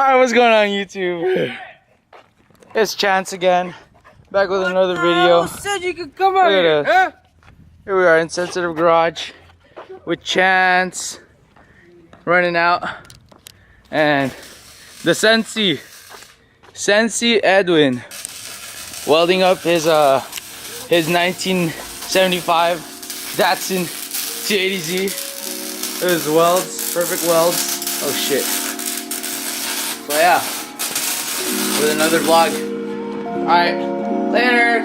Alright, what's going on YouTube? It's Chance again, back with another video. Said you could come out Look here. at us. Here we are in Sensitive Garage with Chance running out and the Sensi Edwin welding up his 1975 Datsun 280Z. His welds, perfect welds. Oh shit. So yeah, with another vlog. Alright, later.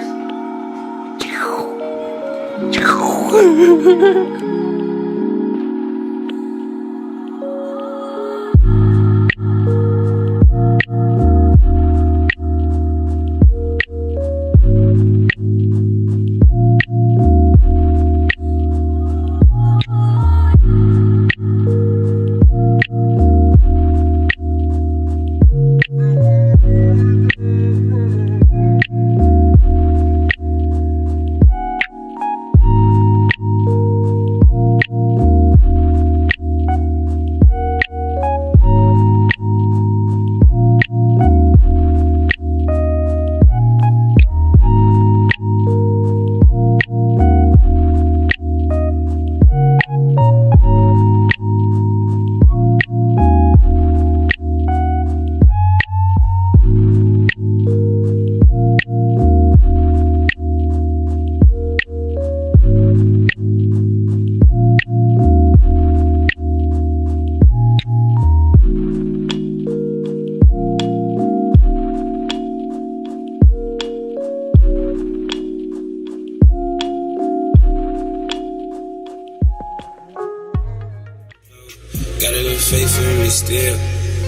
Got a little faith in me still,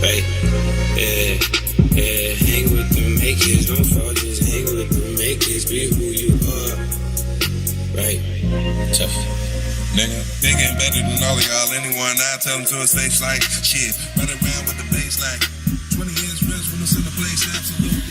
right? Yeah, yeah. Hang with the makers, don't fall, just hang with the makers. Be who you are, right? Tough. Nigga, they getting better than all of y'all. Anyone, I tell them to his face like shit. Run around with the bass like 20 years rich when it's in the place, absolute.